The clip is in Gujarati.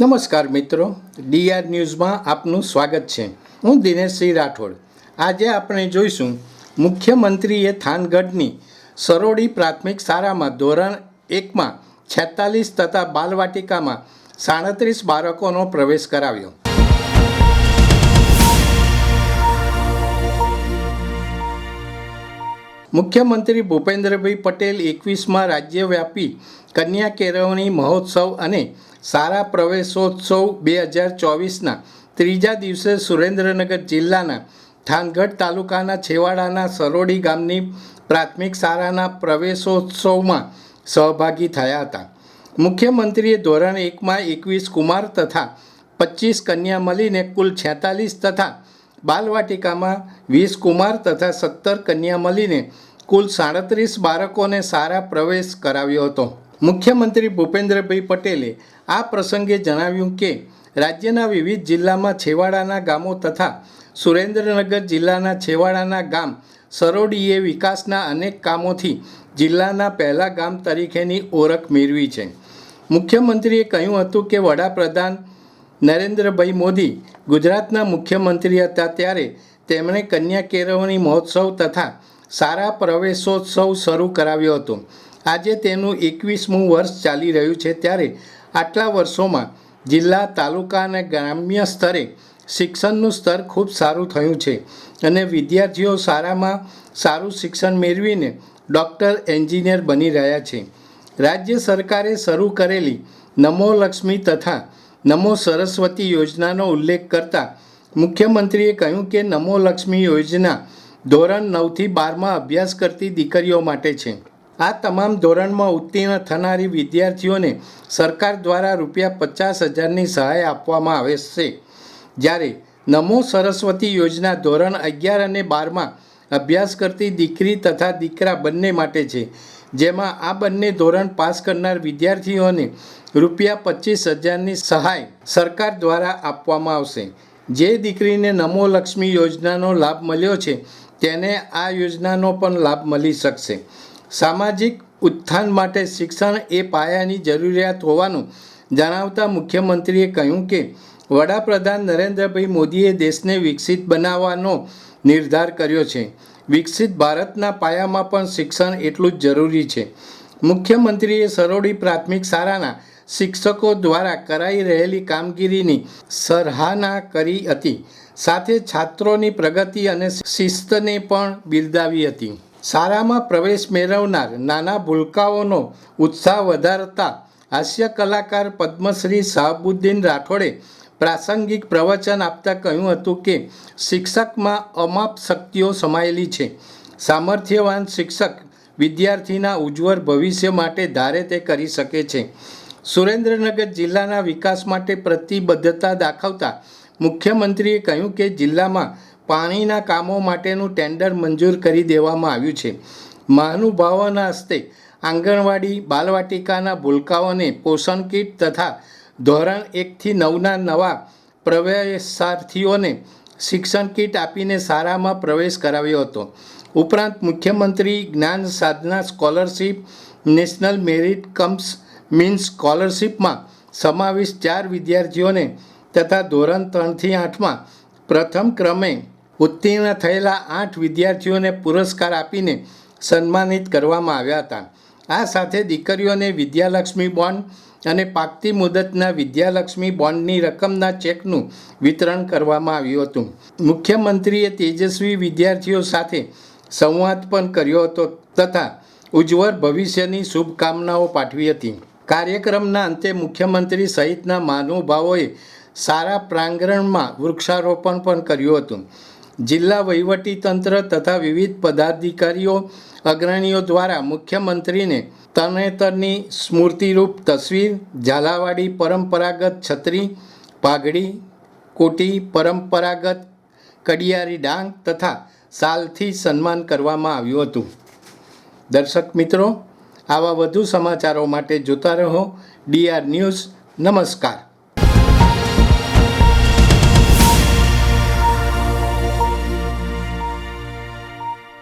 નમસ્કાર મિત્રો, ડીઆર ન્યૂઝમાં આપનું સ્વાગત છે. હું દિનેશસિંહ રાઠોડ. આજે આપણે જોઈશું મુખ્યમંત્રીએ થાનગઢની સરોડી પ્રાથમિક શાળામાં ધોરણ 1માં 46 તથા બાલવાટિકામાં 37 બાળકોનો પ્રવેશ કરાવ્યો. મુખ્યમંત્રી ભૂપેન્દ્રભાઈ પટેલ 21માં રાજ્યવ્યાપી કન્યા કેળવણી મહોત્સવ અને શાળા પ્રવેશોત્સવ 2024ના ત્રીજા દિવસે સુરેન્દ્રનગર જિલ્લાના થાનગઢ તાલુકાના છેવાડાના સરોડી ગામની પ્રાથમિક શાળાના પ્રવેશોત્સવમાં સહભાગી થયા હતા. મુખ્યમંત્રીએ ધોરણ 1માં 21 કુમાર તથા 25 કન્યા મળીને કુલ 46 તથા બાલવાટિકામાં 20 કુમાર તથા 17 કન્યા મળીને કુલ 37 બાળકોને શાળા પ્રવેશ કરાવ્યો હતો. મુખ્યમંત્રી ભૂપેન્દ્રભાઈ પટેલે આ પ્રસંગે જણાવ્યું કે રાજ્યના વિવિધ જિલ્લામાં છેવાડાના ગામો તથા સુરેન્દ્રનગર જિલ્લાના છેવાડાના ગામ સરોડીએ વિકાસના અનેક કામોથી જિલ્લાના પહેલા ગામ તરીકેની ઓળખ મેળવી છે. મુખ્યમંત્રીએ કહ્યું હતું કે વડાપ્રધાન નરેન્દ્રભાઈ મોદી ગુજરાતના મુખ્યમંત્રી હતા ત્યારે તેમણે કન્યા કેળવણી મહોત્સવ તથા શાળા પ્રવેશોત્સવ શરૂ કરાવ્યો હતો. આજે તેનું 21મું વર્ષ ચાલી રહ્યું છે ત્યારે આટલા વર્ષોમાં જિલ્લા, તાલુકા અને ગ્રામ્ય સ્તરે શિક્ષણનું સ્તર ખૂબ સારું થયું છે અને વિદ્યાર્થીઓ શાળામાં સારું શિક્ષણ મેળવીને ડૉક્ટર, એન્જિનિયર બની રહ્યા છે. રાજ્ય સરકારે શરૂ કરેલી નમો લક્ષ્મી તથા નમો સરસ્વતી યોજનાનો ઉલ્લેખ કરતા મુખ્યમંત્રીએ કહ્યું કે નમો લક્ષ્મી યોજના ધોરણ 9થી 12માં અભ્યાસ કરતી દીકરીઓ માટે છે. આ તમામ ધોરણમાં ઉત્તીર્ણ થનારી વિદ્યાર્થીઓને સરકાર દ્વારા ₹50,000ની સહાય આપવામાં આવે છે. જ્યારે નમો સરસ્વતી યોજના ધોરણ 11 અને 12માં અભ્યાસ કરતી દીકરી તથા દીકરા બંને માટે છે, જેમાં આ બંને ધોરણ પાસ કરનાર વિદ્યાર્થીઓને ₹25,000ની સહાય સરકાર દ્વારા આપવામાં આવશે. જે દીકરીને નમો લક્ષ્મી યોજનાનો લાભ મળ્યો છે તેને આ યોજનાનો પણ લાભ મળી શકશે. સામાજિક ઉત્થાન માટે શિક્ષણ એ પાયાની જરૂરિયાત હોવાનું જણાવતા મુખ્યમંત્રીએ કહ્યું કે વડાપ્રધાન નરેન્દ્રભાઈ મોદીએ દેશને વિકસિત બનાવવાનો નિર્ધાર કર્યો છે. વિકસિત ભારતના પાયામાં પણ શિક્ષણ એટલું જ જરૂરી છે. મુખ્યમંત્રીએ સરોડી પ્રાથમિક શાળાના શિક્ષકો દ્વારા કરાઈ રહેલી કામગીરીની સરાહના કરી હતી. સાથે છાત્રોની પ્રગતિ અને શિસ્તને પણ બિરદાવી હતી. શાળામાં પ્રવેશ મેળવનાર નાના ભૂલકાઓનો ઉત્સાહ વધારતા હાસ્ય કલાકાર પદ્મશ્રી શાહબુદ્દીન રાઠોડે પ્રાસંગિક પ્રવચન આપતા કહ્યું હતું કે શિક્ષકમાં અમાપ શક્તિઓ સમાયેલી છે. સામર્થ્યવાન શિક્ષક વિદ્યાર્થીના ઉજ્જવળ ભવિષ્ય માટે ધારે તે કરી શકે છે. સુરેન્દ્રનગર જિલ્લાના વિકાસ માટે પ્રતિબદ્ધતા દાખવતા મુખ્યમંત્રીએ કહ્યું કે જિલ્લામાં પાણીના કામો માટેનું ટેન્ડર મંજૂર કરી દેવામાં આવ્યું છે. મહાનુભાવોના હસ્તે આંગણવાડી, બાલવાટિકાના ભૂલકાઓને પોષણ કીટ તથા ધોરણ 1થી 9ના નવા પ્રવેશાર્થીઓને શિક્ષણ કીટ આપીને શાળામાં પ્રવેશ કરાવ્યો હતો. ઉપરાંત મુખ્યમંત્રી Gyan Sadhana scholarship, national merit cum means સ્કોલરશીપમાં સમાવિષ્ટ 4 વિદ્યાર્થીઓને તથા ધોરણ 3થી 8માં પ્રથમ ક્રમે ઉત્તીર્ણ થયેલા 8 વિદ્યાર્થીઓને પુરસ્કાર આપીને સન્માનિત કરવામાં આવ્યા હતા. આ સાથે દીકરીઓને વિદ્યાલક્ષ્મી બોન્ડ અને પાકતી મુદતના વિદ્યાલક્ષ્મી બોન્ડની રકમના ચેકનું વિતરણ કરવામાં આવ્યું હતું. મુખ્યમંત્રીએ તેજસ્વી વિદ્યાર્થીઓ સાથે સંવાદ પણ કર્યો હતો તથા ઉજ્જવળ ભવિષ્યની શુભકામનાઓ પાઠવી હતી. કાર્યક્રમના અંતે મુખ્યમંત્રી સહિતના મહાનુભાવોએ શાળા પ્રાંગણમાં વૃક્ષારોપણ પણ કર્યું હતું. જિલ્લા વહીવટીતંત્ર તથા વિવિધ પદાધિકારીઓ, અગ્રણીઓ દ્વારા મુખ્યમંત્રીને તરણેતરની સ્મૃતિરૂપ તસવીર, ઝાલાવાડી પરંપરાગત છત્રી, પાઘડી, કોટી, પરંપરાગત કડિયારી ડાંગ તથા શાલથી સન્માન કરવામાં આવ્યું હતું. દર્શક મિત્રો, આવા વધુ સમાચારો માટે જોતા રહો ડીઆર ન્યૂઝ. નમસ્કાર.